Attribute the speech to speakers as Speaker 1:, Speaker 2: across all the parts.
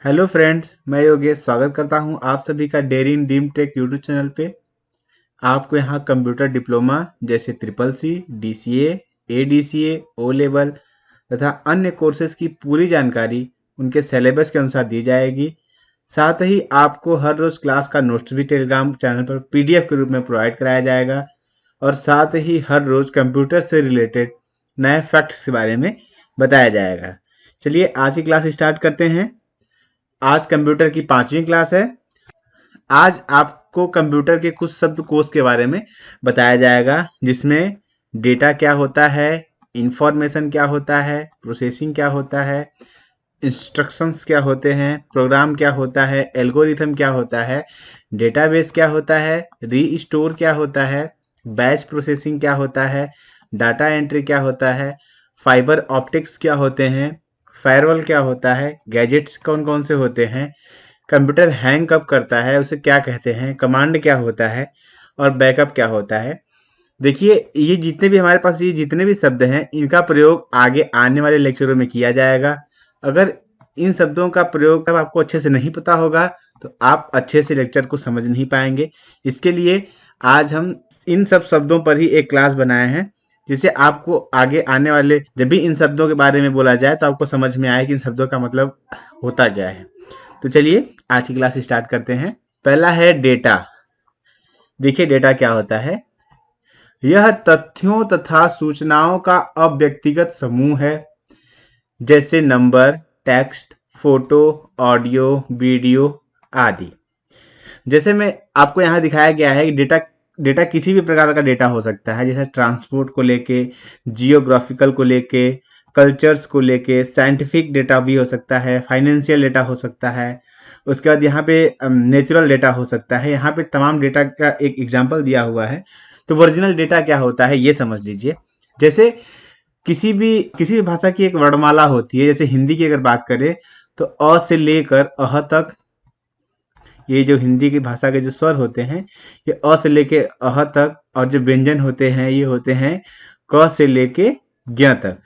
Speaker 1: Hello friends, मैं योगेश स्वागत करता हूं आप सभी का dairy in dream tech YouTube channel पे। आपको यहां कंप्यूटर डिप्लोमा जैसे triple C, DCA, ADCA, O level तथा अन्य कोर्सेज की पूरी जानकारी उनके सिलेबस के अनुसार दी जाएगी। साथ ही आपको हर रोज क्लास का नोट्स भी टेलीग्राम चैनल पर पीडीएफ के रूप में प्रोवाइड कराया जाएगा और साथ ही हर रोज कंप्यूटर से रिलेटेड नए फैक्ट्स के बारे में बताया जाएगा। चलिए आज की क्लास स्टार्ट करते हैं। आज कंप्यूटर की 5वीं क्लास है। आज आपको कंप्यूटर के कुछ शब्दकोश के बारे में बताया जाएगा, जिसमें डेटा क्या होता है, इंफॉर्मेशन क्या होता है, प्रोसेसिंग क्या होता है, इंस्ट्रक्शंस क्या होते हैं, प्रोग्राम क्या होता है, एल्गोरिथम क्या होता है, डेटाबेस क्या होता है, रीस्टोर क्या होता है, बैच प्रोसेसिंग क्या होता है, डाटा एंट्री क्या होता है, फाइबर ऑप्टिक्स क्या होते हैं, फायरवॉल क्या होता है, गैजेट्स कौन कौन से होते हैं, कंप्यूटर हैंग कब करता है उसे क्या कहते हैं, कमांड क्या होता है और बैकअप क्या होता है। देखिए, ये जितने भी हमारे पास ये जितने भी शब्द हैं, इनका प्रयोग आगे आने वाले लेक्चरों में किया जाएगा। अगर इन शब्दों का प्रयोग अब आपको अच्छे से नहीं पता होगा तो आप अच्छे से लेक्चर को समझ नहीं पाएंगे। इसके लिए आज हम इन सब शब्दों पर ही एक क्लास बनाए हैं, जिससे आपको आगे आने वाले जब भी इन शब्दों के बारे में बोला जाए तो आपको समझ में आए कि इन शब्दों का मतलब होता क्या है। तो चलिए आज की क्लास स्टार्ट करते हैं। पहला है डेटा। देखिए डेटा क्या होता है। यह तथ्यों तथा सूचनाओं का अव्यक्तिगत समूह है, जैसे number, text, photo, audio, video आदि। जैसे मैं आपको यहाँ दिखाया गया है कि डेटा डेटा किसी भी प्रकार का डेटा हो सकता है, जैसे ट्रांसपोर्ट को लेके, जियोग्राफिकल को लेके, कल्चर्स को लेके, साइंटिफिक डेटा भी हो सकता है, फाइनेंशियल डेटा हो सकता है। उसके बाद यहाँ पे नेचुरल डेटा हो सकता है। यहाँ पे तमाम डेटा का एक एग्जांपल दिया हुआ है। तो ओरिजिनल डेटा क्या होता है ये समझ लीजिए। जैसे किसी भी भाषा की एक वर्णमाला होती है। जैसे हिंदी की अगर बात करें तो अ से लेकर अह तक, ये जो हिंदी की भाषा के जो स्वर होते हैं, ये अ से लेके अह तक, और जो व्यंजन होते हैं ये होते हैं क से लेके ज्ञ तक।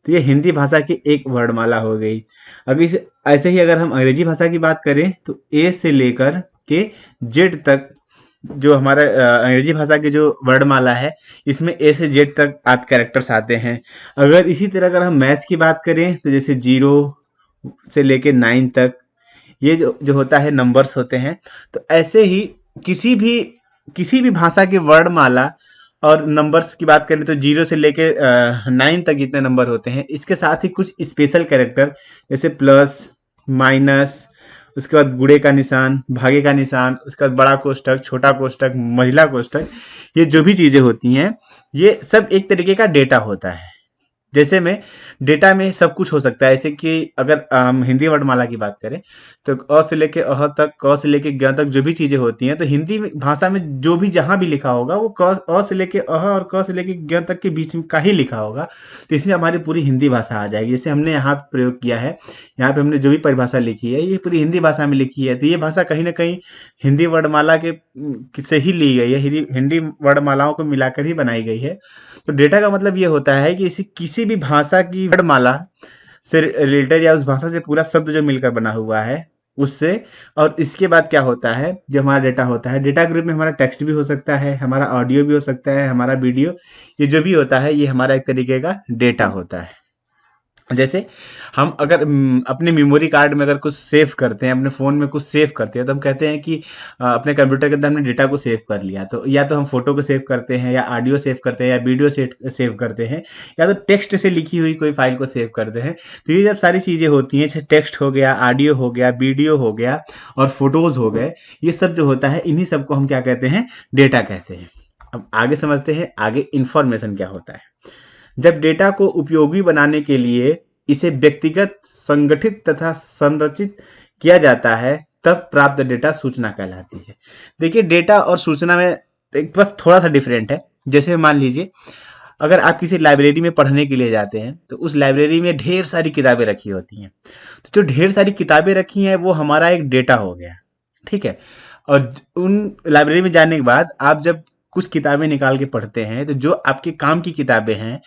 Speaker 1: तो ये हिंदी भाषा की एक वर्णमाला हो गई। अब इस ऐसे ही अगर हम अंग्रेजी भाषा की बात करें तो ए से लेकर के जेड तक जो हमारा अंग्रेजी भाषा की जो वर्णमाला है, इसमें ए से जेड तक कैरेक्टर्स आते हैं। अगर इसी तरह अगर हम मैथ की बात करें तो जैसे 0 से लेके 9 तक, ये जो होता है नंबर्स होते हैं। तो ऐसे ही किसी भी किसी भी भाषा की वर्णमाला और नंबर्स की बात करें तो 0 से लेके 9 तक जितने नंबर होते हैं, इसके साथ ही कुछ स्पेशल कैरेक्टर जैसे प्लस, माइनस, उसके बाद गुणे का निशान, भागे का निशान, उसके बाद बड़ा कोष्टक, छोटा कोष्टक, महिला कोष्टक, ये जो भी चीजें होती हैं, ये सब एक तरीके का डेटा होता है। जैसे में डेटा में सब कुछ हो सकता है। ऐसे कि अगर हम हिंदी वर्णमाला की बात करें तो अ से लेके अह तक, क से लेके ज्ञ तक जो भी चीजें होती हैं, तो हिंदी भाषा में जो भी जहां भी लिखा होगा वो क अ से लेके अह और क से लेके ज्ञ तक के बीच में का ही लिखा होगा। तो इसमें हमारी पूरी हिंदी भाषा आ जाएगी। जैसे हमने यहाँ प्रयोग किया है, यहाँ पे हमने जो भी परिभाषा लिखी है ये पूरी हिंदी भाषा में लिखी है। तो ये भाषा कहीं ना कहीं हिंदी वर्णमाला से ही ली गई है, हिंदी वर्णमालाओं को मिलाकर ही बनाई गई है। तो डेटा का मतलब ये होता है कि इसी किसी भी भाषा की वर्णमाला से रिलेटेड या उस भाषा से पूरा शब्द जो मिलकर बना हुआ है उससे। और इसके बाद क्या होता है, जो हमारा डेटा होता है, डेटा ग्रुप में हमारा टेक्स्ट भी हो सकता है, हमारा ऑडियो भी हो सकता है, हमारा वीडियो, ये जो भी होता है ये हमारा एक तरीके का डेटा होता है। जैसे हम अगर अपने मेमोरी कार्ड में अगर कुछ सेव करते हैं, अपने फ़ोन में कुछ सेव करते हैं, तो हम कहते हैं कि अपने कंप्यूटर के अंदर हमने डेटा को सेव कर लिया। तो या तो हम फ़ोटो को सेव करते हैं, या ऑडियो सेव करते हैं, या वीडियो सेव करते हैं, या तो टेक्स्ट से लिखी हुई कोई फ़ाइल को सेव करते हैं। तो ये जब सारी चीज़ें होती हैं, जैसे टेक्स्ट हो गया, ऑडियो हो गया, वीडियो हो गया और फ़ोटोज़ हो गए, ये सब जो होता है इन्हीं सबको हम क्या कहते हैं, डेटा कहते हैं। अब आगे समझते हैं, आगे इन्फॉर्मेशन क्या होता है। जब डेटा को उपयोगी बनाने के लिए इसे व्यक्तिगत, संगठित तथा संरचित किया जाता है, तब प्राप्त डेटा सूचना कहलाती है। देखिए डेटा और सूचना में एक बस थोड़ा सा डिफरेंट है। जैसे मान लीजिए अगर आप किसी लाइब्रेरी में पढ़ने के लिए जाते हैं तो उस लाइब्रेरी में ढेर सारी किताबें रखी होती हैं। तो जो ढेर सारी किताबें रखी हैं वो हमारा एक डेटा हो गया, ठीक है। और उन लाइब्रेरी में जाने के बाद आप जब कुछ किताबें निकाल के पढ़ते हैं, तो जो आपके काम की किताबें हैं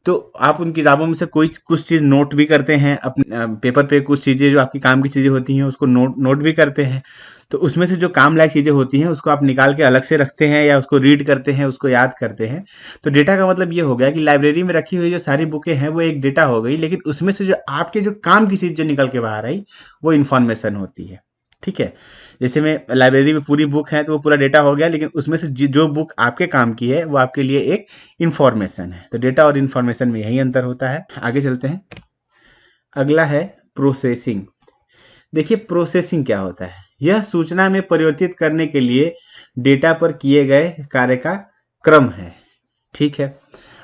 Speaker 1: तो आप उन किताबों में से कोई कुछ चीज़ नोट भी करते हैं अपने पेपर पे, कुछ चीज़ें जो आपकी काम की चीज़ें होती हैं उसको नोट भी करते हैं। तो उसमें से जो काम लायक चीज़ें होती हैं उसको आप निकाल के अलग से रखते हैं या उसको रीड करते हैं, उसको याद करते हैं। तो डेटा का मतलब ये हो गया कि लाइब्रेरी में रखी हुई जो सारी बुकें हैं वो एक डेटा हो गई, लेकिन उसमें से जो आपके जो काम की चीज़ जो निकल के बाहर आई वो इन्फॉर्मेशन होती है। ठीक है, जैसे में लाइब्रेरी में पूरी बुक है तो वो पूरा डेटा हो गया, लेकिन उसमें से जो बुक आपके काम की है वो आपके लिए एक इंफॉर्मेशन है। तो डेटा और इंफॉर्मेशन में यही अंतर होता है। आगे चलते हैं। अगला है प्रोसेसिंग। देखिए प्रोसेसिंग क्या होता है, यह सूचना में परिवर्तित करने के लिए डेटा पर किए गए कार्य का क्रम है। ठीक है,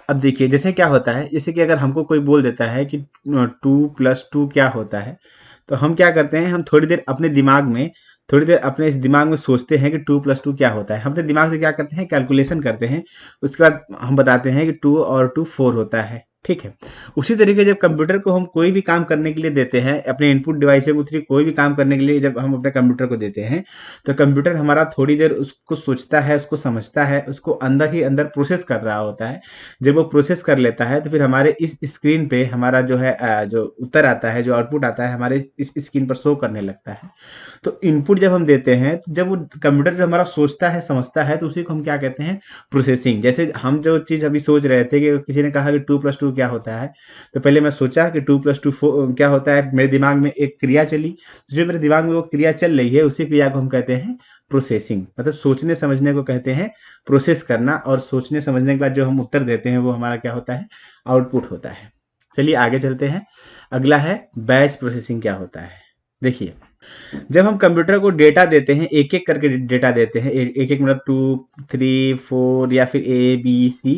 Speaker 1: अब देखिए जैसे क्या होता है, जैसे कि अगर हमको कोई बोल देता है कि 2+2 क्या होता है, तो हम क्या करते हैं, हम थोड़ी देर अपने दिमाग में इस दिमाग में सोचते हैं कि 2+2 क्या होता है। हम अपने दिमाग से क्या करते हैं, कैलकुलेशन करते हैं, उसके बाद हम बताते हैं कि 2 और 2 4 होता है। ठीक है, उसी तरीके जब कंप्यूटर को हम कोई भी काम करने के लिए देते हैं, अपने इनपुट डिवाइस के थ्रू कोई भी काम करने के लिए जब हम अपने कंप्यूटर को देते हैं, तो कंप्यूटर हमारा थोड़ी देर उसको सोचता है, उसको समझता है, उसको अंदर ही अंदर प्रोसेस कर रहा होता है। जब वो प्रोसेस कर लेता है तो फिर हमारे इस स्क्रीन पे हमारा जो है जो उत्तर आता है, जो आउटपुट आता है, हमारे इस स्क्रीन पर शो करने लगता है। तो इनपुट जब हम देते हैं, तो जब वो कंप्यूटर जो हमारा सोचता है, समझता है, तो उसी को हम क्या कहते हैं, प्रोसेसिंग। जैसे हम जो चीज़ अभी सोच रहे थे कि किसी ने कहा कि 2+2 क्या होता है, तो पहले मैं सोचा कि 2+2 क्या होता है, मेरे दिमाग में एक क्रिया चली, जो मेरे दिमाग में वो क्रिया चल रही है उसी क्रिया को हम कहते हैं प्रोसेसिंग। मतलब सोचने समझने को कहते हैं प्रोसेस करना, और सोचने समझने के बाद जो हम उत्तर देते हैं वो हमारा क्या होता है, आउटपुट होता है। चलिए आगे चलते हैं। अगला है बैच प्रोसेसिंग क्या होता है। देखिए जब हम कंप्यूटर को डेटा देते हैं, एक एक करके डेटा देते हैं, एक एक मतलब 2 3 4 या फिर ABC,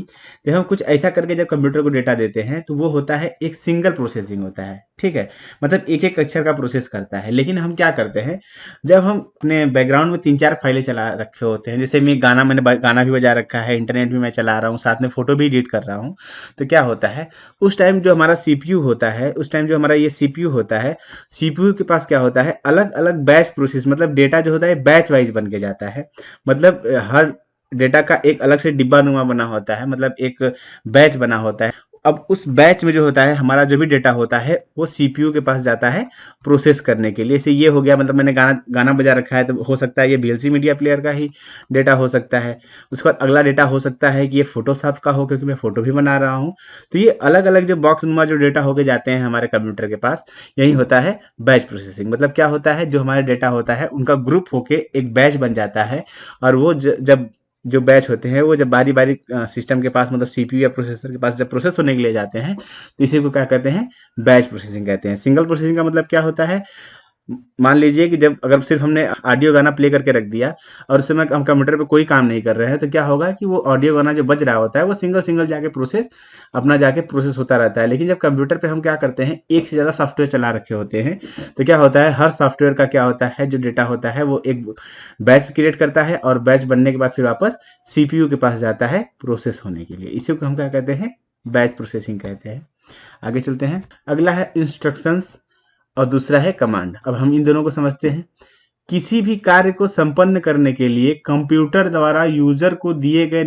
Speaker 1: जब हम कुछ ऐसा करके जब कंप्यूटर को डेटा देते हैं तो वो होता है एक सिंगल प्रोसेसिंग होता है। ठीक है, मतलब एक एक अक्षर का प्रोसेस करता है। लेकिन हम क्या करते हैं, जब हम अपने बैकग्राउंड में 3-4 फाइलें चला रखे होते हैं, जैसे मैं मैंने गाना भी बजा रखा है, इंटरनेट भी मैं चला रहा हूँ, साथ में फोटो भी एडिट कर रहा हूँ, तो क्या होता है उस टाइम जो हमारा CPU होता है, उस टाइम जो हमारा ये CPU होता है, CPU के पास क्या होता है, अलग अलग बैच प्रोसेस, मतलब डेटा जो होता है बैच वाइज बन के जाता है। मतलब हर डेटा का एक अलग से डिब्बा नुमा बना होता है, मतलब एक बैच बना होता है। अब उस बैच में जो होता है, हमारा जो भी डेटा होता है वो CPU के पास जाता है प्रोसेस करने के लिए। जैसे ये हो गया, मतलब मैंने गाना बजा रखा है, तो हो सकता है ये VLC मीडिया प्लेयर का ही डेटा हो सकता है। उसके बाद अगला डेटा हो सकता है कि ये फोटोशॉप का हो, क्योंकि मैं फोटो भी बना रहा हूँ। तो ये अलग अलग जो बॉक्स नुमा जो डेटा होके जाते हैं हमारे कंप्यूटर के पास, यही होता है बैच प्रोसेसिंग। मतलब क्या होता है, जो हमारे डेटा होता है उनका ग्रुप होके एक बैच बन जाता है, और वो जब जो बैच होते हैं वो जब बारी बारी सिस्टम के पास, मतलब CPU या प्रोसेसर के पास जब प्रोसेस होने के लिए जाते हैं, तो इसी को क्या कहते हैं, बैच प्रोसेसिंग कहते हैं। सिंगल प्रोसेसिंग का मतलब क्या होता है, मान लीजिए कि जब अगर सिर्फ हमने ऑडियो गाना प्ले करके रख दिया और उस समय हम कंप्यूटर पे कोई काम नहीं कर रहे हैं, तो क्या होगा कि वो ऑडियो गाना जो बज रहा होता है वो सिंगल सिंगल जाके प्रोसेस होता रहता है। लेकिन जब कंप्यूटर पे हम क्या करते हैं, एक से ज़्यादा सॉफ्टवेयर चला रखे होते हैं, तो क्या होता है, हर सॉफ्टवेयर का क्या होता है, जो डेटा होता है वो एक बैच क्रिएट करता है, और बैच बनने के बाद फिर वापस CPU के पास जाता है प्रोसेस होने के लिए। इसी को हम क्या कहते हैं, बैच प्रोसेसिंग कहते हैं। आगे चलते हैं। अगला है इंस्ट्रक्शंस और दूसरा है कमांड। अब हम इन दोनों को समझते हैं। किसी भी कार्य को संपन्न करने के लिए कंप्यूटर द्वारा यूजर को दिए गए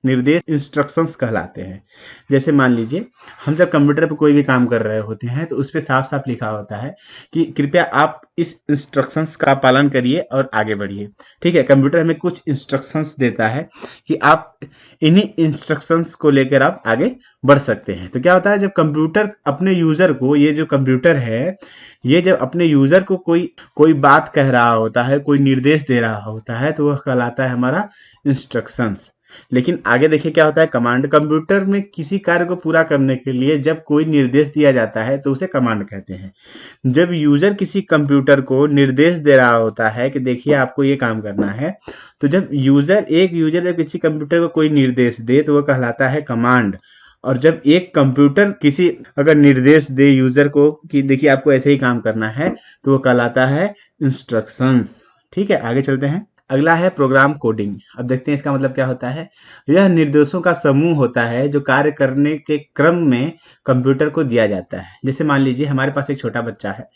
Speaker 1: निर्देश इंस्ट्रक्शंस कहलाते हैं। जैसे मान लीजिए हम जब कंप्यूटर पर कोई भी काम कर रहे होते हैं, तो उस पर साफ साफ लिखा होता है कि कृपया आप इस इंस्ट्रक्शंस का पालन करिए और आगे बढ़िए। ठीक है, कंप्यूटर हमें कुछ इंस्ट्रक्शंस देता है कि आप इन्हीं इंस्ट्रक्शंस को लेकर आप आगे बढ़ सकते हैं। तो क्या होता है, जब कंप्यूटर अपने यूजर को, ये जो कंप्यूटर है, ये जब अपने यूजर को कोई बात कह रहा होता है, कोई निर्देश दे रहा होता है, तो वह कहलाता है हमारा इंस्ट्रक्शंस। लेकिन आगे देखिए क्या होता है, कमांड। कंप्यूटर में किसी कार्य को पूरा करने के लिए जब कोई निर्देश दिया जाता है तो उसे कमांड कहते हैं। जब यूजर किसी कंप्यूटर को निर्देश दे रहा होता है कि देखिए आपको ये काम करना है, तो जब एक यूजर जब किसी कंप्यूटर को कोई निर्देश दे तो वह कहलाता है कमांड। और जब एक कंप्यूटर किसी अगर निर्देश दे यूजर को कि देखिए आपको ऐसे ही काम करना है, तो वो कहलाता है इंस्ट्रक्शंस। ठीक है, आगे चलते हैं। अगला है प्रोग्राम कोडिंग। अब देखते हैं इसका मतलब क्या होता है। यह निर्देशों का समूह होता है जो कार्य करने के क्रम में कंप्यूटर को दिया जाता है। जैसे मान लीजिए हमारे पास एक छोटा बच्चा है,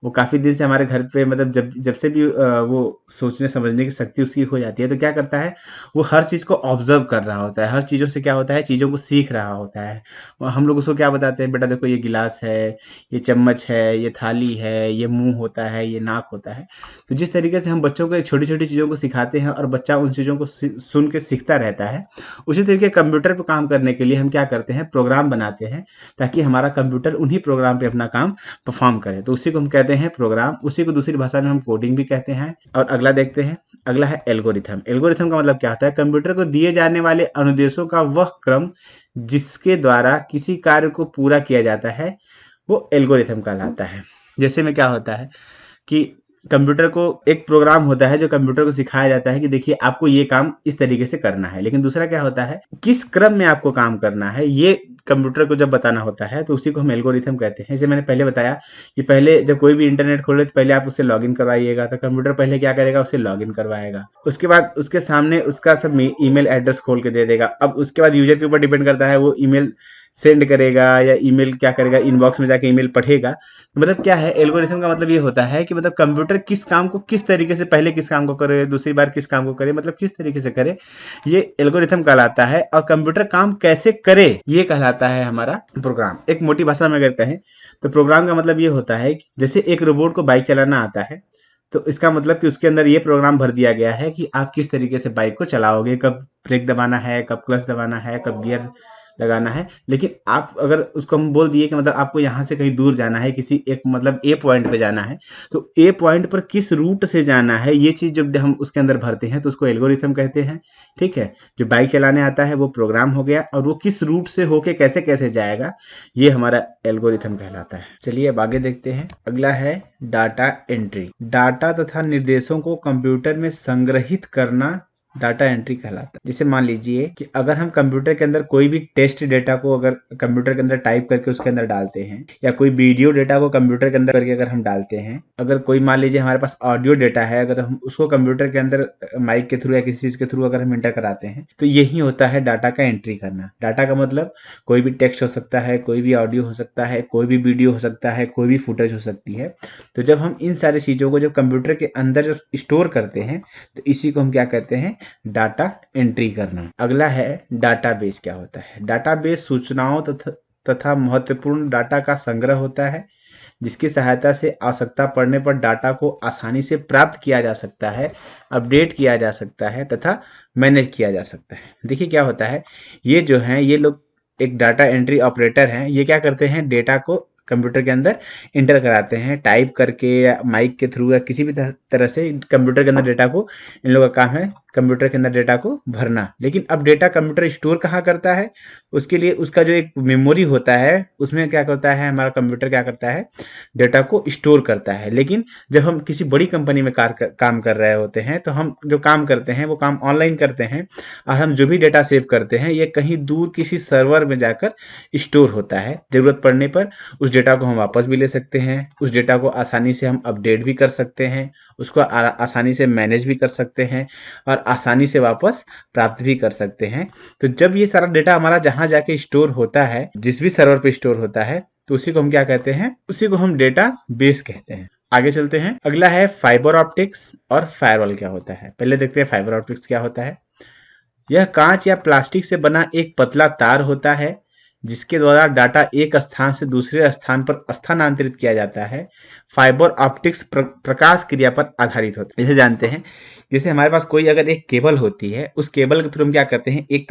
Speaker 1: वो काफ़ी दिन से हमारे घर पे मतलब जब जब से भी वो सोचने समझने की शक्ति उसकी हो जाती है, तो क्या करता है, वो हर चीज़ को ऑब्जर्व कर रहा होता है, हर चीज़ों से क्या होता है, चीज़ों को सीख रहा होता है। और हम लोग उसको क्या बताते हैं, बेटा देखो ये गिलास है, ये चम्मच है, ये थाली है, ये मुंह होता है, ये नाक होता है। तो जिस तरीके से हम बच्चों को एक छोटी-छोटी चीज़ों को सिखाते हैं और बच्चा उन चीज़ों को सुन के सीखता रहता है, उसी तरीके कंप्यूटर पे काम करने के लिए हम क्या करते हैं, प्रोग्राम बनाते हैं, ताकि हमारा कंप्यूटर उन्हीं प्रोग्राम पे अपना काम परफॉर्म करे। तो उसी को हम कहते हैं प्रोग्राम, उसी को दूसरी भाषा में हम कोडिंग भी कहते हैं। और अगला देखते हैं, अगला है एल्गोरिथम। एल्गोरिथम का मतलब क्या होता है, कंप्यूटर को दिए जाने वाले अनुदेशों का वह क्रम जिसके द्वारा किसी कार्य को पूरा किया जाता है, वो एल्गोरिथम कहलाता है। जैसे में क्या होता है कि कंप्यूटर को एक प्रोग्राम होता है जो कंप्यूटर को सिखाया जाता है कि देखिए आपको ये काम इस तरीके से करना है, लेकिन दूसरा क्या होता है, किस क्रम में आपको काम करना है ये कंप्यूटर को जब बताना होता है, तो उसी को हम एल्गोरिथम कहते हैं। जैसे मैंने पहले बताया कि पहले जब कोई भी इंटरनेट खोले तो पहले आप उससे लॉगिन करवाइएगा, तो कंप्यूटर पहले क्या करेगा, उससे लॉगिन करवाएगा, उसके बाद उसके सामने उसका सब ईमेल एड्रेस खोल के दे देगा। अब उसके बाद यूजर के ऊपर डिपेंड करता है वो ईमेल सेंड करेगा या ईमेल क्या करेगा, इनबॉक्स में जाके ईमेल पढ़ेगा। तो मतलब क्या है, एल्गोरिथम का मतलब ये होता है कि मतलब कंप्यूटर किस काम को किस तरीके से, पहले किस काम को करे, दूसरी बार किस काम को करे, मतलब किस तरीके से करे, ये एल्गोरिथम कहलाता है। और कंप्यूटर काम कैसे करे ये कहलाता है हमारा प्रोग्राम। एक मोटी भाषा में अगर कहें तो प्रोग्राम का मतलब ये होता है कि जैसे एक रोबोट को बाइक चलाना आता है, तो इसका मतलब कि उसके अंदर ये प्रोग्राम भर दिया गया है कि आप किस तरीके से बाइक को चलाओगे, कब ब्रेक दबाना है, कब क्लच दबाना है, कब गियर लगाना है। लेकिन आप अगर उसको हम बोल दिए कि मतलब आपको यहाँ से कहीं दूर जाना है, किसी एक मतलब ए पॉइंट पे जाना है, तो ए पॉइंट पर किस रूट से जाना है, ये चीज़ जब हम उसके अंदर भरते हैं तो उसको एल्गोरिथम कहते हैं। ठीक है, जो बाइक चलाने आता है वो प्रोग्राम हो गया, और वो किस रूट से होके कैसे कैसे जाएगा ये हमारा एल्गोरिथम कहलाता है। चलिए अब आगे देखते हैं। अगला है डाटा एंट्री। डाटा तथा निर्देशों को कंप्यूटर में संग्रहित करना डाटा एंट्री कहलाता है। जैसे मान लीजिए कि अगर हम कंप्यूटर के अंदर कोई भी टेक्स्ट डेटा को अगर कंप्यूटर के अंदर टाइप करके उसके अंदर डालते हैं, या कोई वीडियो डेटा को कंप्यूटर के अंदर करके अगर हम डालते हैं, अगर कोई मान लीजिए हमारे पास ऑडियो डेटा है, अगर हम उसको कंप्यूटर के अंदर माइक के थ्रू या किसी चीज के थ्रू अगर हम इंटर कराते हैं, तो यही होता है डाटा का एंट्री करना। डाटा का मतलब कोई भी टेक्स्ट हो सकता है, कोई भी ऑडियो हो सकता है, कोई भी वीडियो हो सकता है, कोई भी फुटेज हो सकती है। तो जब हम इन सारी चीजों को जब कंप्यूटर के अंदर जब स्टोर करते हैं, तो इसी को हम क्या कहते हैं, डाटा एंट्री करना। अगला है डाटाबेस। क्या होता है, डाटाबेस सूचनाओं तथा महत्वपूर्ण डाटा का संग्रह होता है, जिसकी सहायता से आवश्यकता पड़ने पर डाटा को आसानी से प्राप्त किया जा सकता है, अपडेट किया जा सकता है तथा मैनेज किया जा सकता है। देखिए क्या होता है, ये जो है ये लोग एक डाटा एंट्री ऑपरेटर हैं, ये क्या करते हैं, डेटा को कंप्यूटर के अंदर इंटर कराते हैं, टाइप करके या माइक के थ्रू या किसी भी तरह से कंप्यूटर के अंदर डेटा को, इन लोगों का काम है कंप्यूटर के अंदर डेटा को भरना। लेकिन अब डेटा कंप्यूटर स्टोर कहाँ करता है, उसके लिए उसका जो एक मेमोरी होता है उसमें क्या करता है, हमारा कंप्यूटर क्या करता है, डेटा को स्टोर करता है। लेकिन जब हम किसी बड़ी कंपनी में काम कर रहे होते हैं, तो हम जो काम करते हैं वो काम ऑनलाइन करते हैं, और हम जो भी डेटा सेव करते हैं ये कहीं दूर किसी सर्वर में जाकर स्टोर होता है। जरूरत पड़ने पर उस डेटा को हम वापस भी ले सकते हैं, उस डेटा को आसानी से हम अपडेट भी कर सकते हैं, उसको आसानी से मैनेज भी कर सकते हैं, और आसानी से वापस प्राप्त भी कर सकते हैं। तो जब ये सारा डेटा हमारा जहां जाके स्टोर होता है, जिस भी सर्वर पे स्टोर होता है, तो उसी को हम क्या कहते हैं, उसी को हम डेटा बेस कहते हैं। आगे चलते हैं। अगला है फाइबर ऑप्टिक्स और फायरवॉल। क्या होता है, पहले देखते हैं फाइबर ऑप्टिक्स क्या होता है। यह कांच या प्लास्टिक से बना एक पतला तार होता है जिसके द्वारा डाटा एक स्थान से दूसरे स्थान पर स्थानांतरित किया जाता है। फाइबर ऑप्टिक्स प्रकाश क्रिया पर आधारित होता है। जैसे जानते हैं, जैसे हमारे पास कोई अगर एक केबल होती है, उस केबल के थ्रू हम क्या करते हैं, एक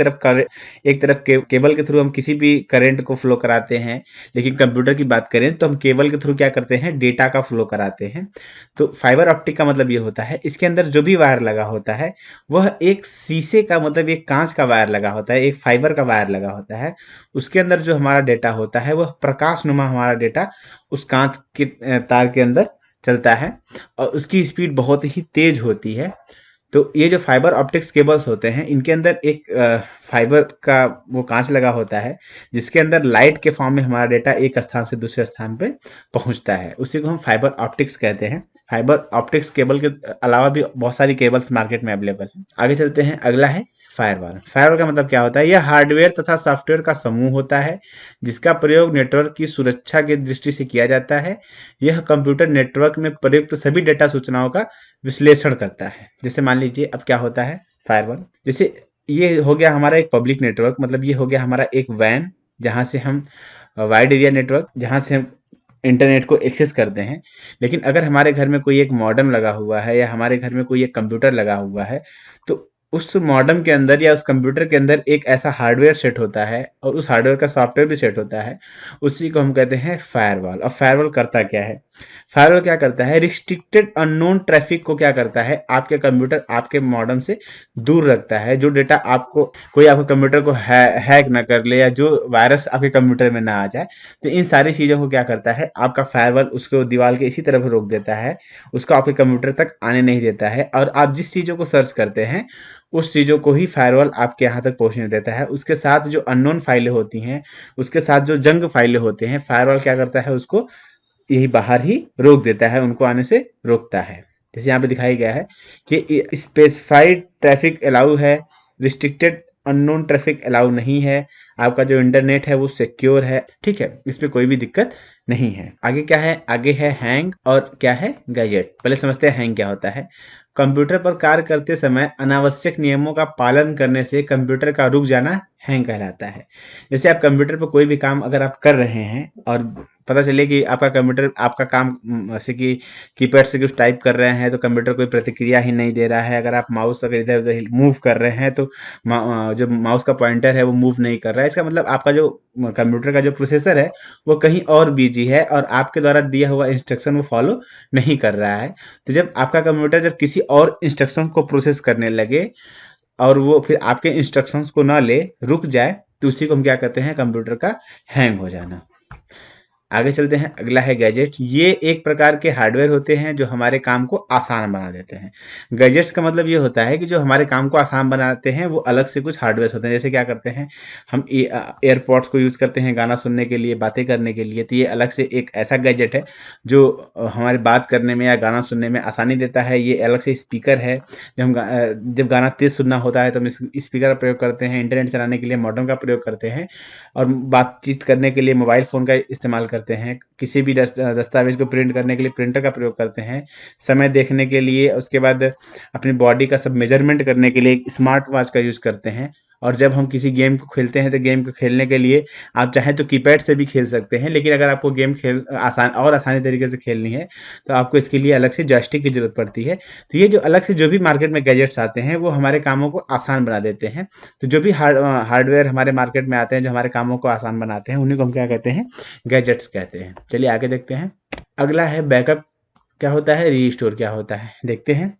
Speaker 1: तरफ केबल के थ्रू हम किसी भी करंट को फ्लो कराते हैं। लेकिन कंप्यूटर की बात करें तो हम केबल के थ्रू क्या करते हैं, डेटा का फ्लो कराते हैं। तो फाइबर ऑप्टिक का मतलब ये होता है, इसके अंदर जो भी वायर लगा होता है वह एक शीशे का, मतलब एक कांच का वायर लगा होता है, एक फाइबर का वायर लगा होता है। उसके अंदर जो हमारा डेटा होता है वह प्रकाशनुमा हमारा डेटा उस कांच के तार के अंदर चलता है, और उसकी स्पीड बहुत ही तेज होती है। तो ये जो फाइबर ऑप्टिक्स केबल्स होते हैं, इनके अंदर एक फाइबर का वो कांच लगा होता है, जिसके अंदर लाइट के फॉर्म में हमारा डेटा एक स्थान से दूसरे स्थान पे पहुंचता है। उसी को हम फाइबर ऑप्टिक्स कहते हैं। फाइबर ऑप्टिक्स केबल के अलावा भी बहुत सारी केबल्स मार्केट में अवेलेबल है। आगे चलते हैं, अगला है फायरवॉल। फायरवॉल का मतलब क्या होता है? यह हार्डवेयर तथा सॉफ्टवेयर का समूह होता है जिसका प्रयोग नेटवर्क की सुरक्षा की दृष्टि से किया जाता है। यह कंप्यूटर नेटवर्क में प्रयुक्त सभी डेटा सूचनाओं का विश्लेषण करता है। जैसे मान लीजिए अब क्या होता है फायरवॉल, जैसे ये हो गया हमारा एक पब्लिक नेटवर्क, मतलब ये हो गया हमारा एक वैन जहां से हम वाइड एरिया नेटवर्क, जहां से हम इंटरनेट को एक्सेस करते हैं। लेकिन अगर हमारे घर में कोई एक मॉडेम लगा हुआ है या हमारे घर में कोई एक कंप्यूटर लगा हुआ है, तो उस मॉडेम के अंदर या उस कंप्यूटर के अंदर एक ऐसा हार्डवेयर सेट होता है और उस हार्डवेयर का सॉफ्टवेयर भी सेट होता है, उसी को हम कहते हैं फायरवॉल। अब फायरवॉल करता क्या है? फायरवॉल क्या करता है? रिस्ट्रिक्टेड अननोन ट्रैफिक को क्या करता है? आपके कंप्यूटर आपके मॉडेम से दूर रखता है। जो डेटा आपको कोई आपके कंप्यूटर को हैक ना कर ले या जो वायरस आपके कंप्यूटर में ना आ जाए, तो इन सारी चीज़ों को क्या करता है आपका फायरवॉल, उसको दीवार के इसी तरफ रोक देता है, उसको आपके कंप्यूटर तक आने नहीं देता है। और आप जिस चीज़ों को सर्च करते हैं उस चीज़ों को ही फायरवॉल आपके यहाँ तक पहुँचने देता है। उसके साथ जो अननोन फाइलें होती हैं, उसके साथ जो जंक फाइलें होते हैं, फायरवॉल क्या करता है उसको यही बाहर ही रोक देता है, उनको आने से रोकता है। जैसे यहाँ पे दिखाया गया है कि स्पेसिफाइड ट्रैफिक अलाउ है, रिस्ट्रिक्टेड अननोन ट्रैफिक अलाउ नहीं है, आपका जो इंटरनेट है वो सिक्योर है, ठीक है, इस पे कोई भी दिक्कत नहीं है। आगे क्या है? आगे है हैंग और क्या है गैजेट। पहले समझते हैं हैंग क्या होता है। कंप्यूटर पर कार्य करते समय अनावश्यक नियमों का पालन करने से कंप्यूटर का रुक जाना हैंग कहलाता है। जैसे आप कंप्यूटर पर कोई भी काम अगर आप कर रहे हैं और पता चले कि आपका कंप्यूटर आपका काम जैसे कि कीपैड से कुछ टाइप कर रहे हैं तो कंप्यूटर कोई प्रतिक्रिया ही नहीं दे रहा है। अगर आप माउस अगर इधर उधर मूव कर रहे हैं तो जो माउस का पॉइंटर है वो मूव नहीं कर रहा है। इसका मतलब आपका जो कंप्यूटर का जो प्रोसेसर है वो कहीं और बिजी है और आपके द्वारा दिया हुआ इंस्ट्रक्शन वो फॉलो नहीं कर रहा है। तो जब आपका कंप्यूटर जब किसी और इंस्ट्रक्शन को प्रोसेस करने लगे और वो फिर आपके इंस्ट्रक्शंस को ना ले, रुक जाए, तो उसी को हम क्या कहते हैं? कंप्यूटर का हैंग हो जाना। आगे चलते हैं, अगला है गैजेट। ये एक प्रकार के हार्डवेयर होते हैं जो हमारे काम को आसान बना देते हैं। गैजेट्स का मतलब ये होता है कि जो हमारे काम को आसान बनाते हैं वो अलग से कुछ हार्डवेयर होते हैं। जैसे क्या करते हैं हम एयरपॉड्स को यूज़ करते हैं गाना सुनने के लिए, बातें करने के लिए, तो ये अलग से एक ऐसा गैजेट है जो हमारी बात करने में या गाना सुनने में आसानी देता है। ये अलग से स्पीकर है, जब गाना तेज़ सुनना होता है तो हम स्पीकर का प्रयोग करते हैं। इंटरनेट चलाने के लिए मॉडेम का प्रयोग करते हैं और बातचीत करने के लिए मोबाइल फ़ोन का इस्तेमाल करते हैं। किसी भी दस्तावेज को प्रिंट करने के लिए प्रिंटर का प्रयोग करते हैं। समय देखने के लिए, उसके बाद अपनी बॉडी का सब मेजरमेंट करने के लिए एक स्मार्ट वॉच का यूज़ करते हैं। और जब हम किसी गेम को खेलते हैं तो गेम को खेलने के लिए आप चाहें तो कीपैड से भी खेल सकते हैं, लेकिन अगर आपको गेम आसानी तरीके से खेलनी है तो आपको इसके लिए अलग से जॉयस्टिक की जरूरत पड़ती है। तो ये जो अलग से जो भी मार्केट में गैजेट्स आते हैं वो हमारे कामों को आसान बना देते हैं। तो जो भी हार्डवेयर हमारे मार्केट में आते हैं जो हमारे कामों को आसान बनाते हैं उन्हीं को हम क्या कहते हैं? गैजेट्स कहते हैं। चलिए आगे देखते हैं। अगला है बैकअप क्या होता है, रीस्टोर क्या होता है, देखते हैं।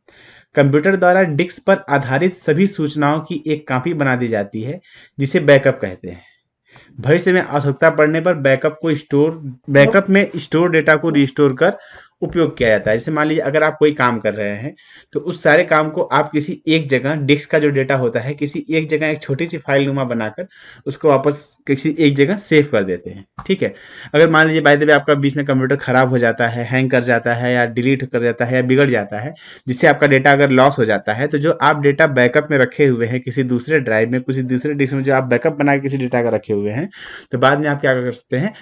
Speaker 1: कंप्यूटर द्वारा डिस्क पर आधारित सभी सूचनाओं की एक कॉपी बना दी जाती है जिसे बैकअप कहते हैं। भविष्य में आवश्यकता पड़ने पर बैकअप में स्टोर डेटा को रिस्टोर कर उपयोग किया जाता है। जैसे मान लीजिए अगर आप कोई काम कर रहे हैं तो उस सारे काम को आप किसी एक जगह, डिस्क का जो डेटा होता है, किसी एक जगह एक छोटी सी फाइल नुमा बनाकर उसको वापस किसी एक जगह सेव कर देते हैं, ठीक है। अगर मान लीजिए बाय द वे आपका बीच में कंप्यूटर खराब हो जाता है, हैंग कर जाता है या डिलीट कर जाता है या बिगड़ जाता है, जिससे आपका डेटा अगर लॉस हो जाता है, तो जो आप डेटा बैकअप में रखे हुए हैं किसी दूसरे ड्राइव में, किसी दूसरे डिस्क में, जो आप बैकअप बना के किसी डेटा का रखे हुए हैं, तो बाद में आप क्या कर सकते हैं?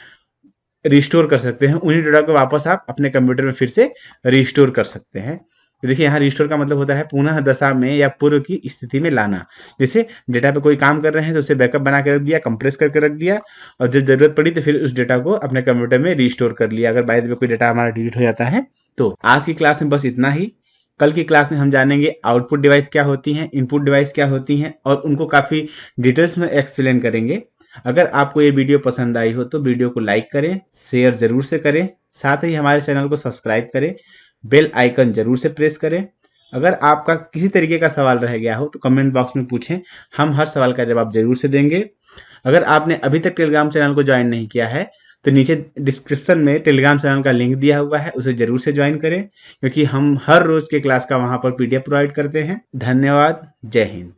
Speaker 1: रिस्टोर कर सकते हैं। उन्हीं डेटा को वापस आप अपने कंप्यूटर में फिर से रिस्टोर कर सकते हैं। तो देखिए यहाँ रिस्टोर का मतलब होता है पुनः दशा में या पूर्व की स्थिति में लाना। जैसे डेटा पे कोई काम कर रहे हैं तो उसे बैकअप बना के रख दिया, कंप्रेस करके रख दिया, और जब जरूरत पड़ी तो फिर उस डेटा को अपने कंप्यूटर में रिस्टोर कर लिया, अगर बाय द वे कोई डेटा हमारा डिलीट हो जाता है तो। आज की क्लास में बस इतना ही। कल की क्लास में हम जानेंगे आउटपुट डिवाइस क्या होती हैं, इनपुट डिवाइस क्या होती हैं, और उनको काफ़ी डिटेल्स में एक्सप्लेन करेंगे। अगर आपको ये वीडियो पसंद आई हो तो वीडियो को लाइक करें, शेयर जरूर से करें, साथ ही हमारे चैनल को सब्सक्राइब करें, बेल आइकन जरूर से प्रेस करें। अगर आपका किसी तरीके का सवाल रह गया हो तो कमेंट बॉक्स में पूछें, हम हर सवाल का जवाब जरूर से देंगे। अगर आपने अभी तक टेलीग्राम चैनल को ज्वाइन नहीं किया है तो नीचे डिस्क्रिप्शन में टेलीग्राम चैनल का लिंक दिया हुआ है, उसे जरूर से ज्वाइन करें, क्योंकि हम हर रोज के क्लास का वहां पर PDF प्रोवाइड करते हैं। धन्यवाद, जय हिंद।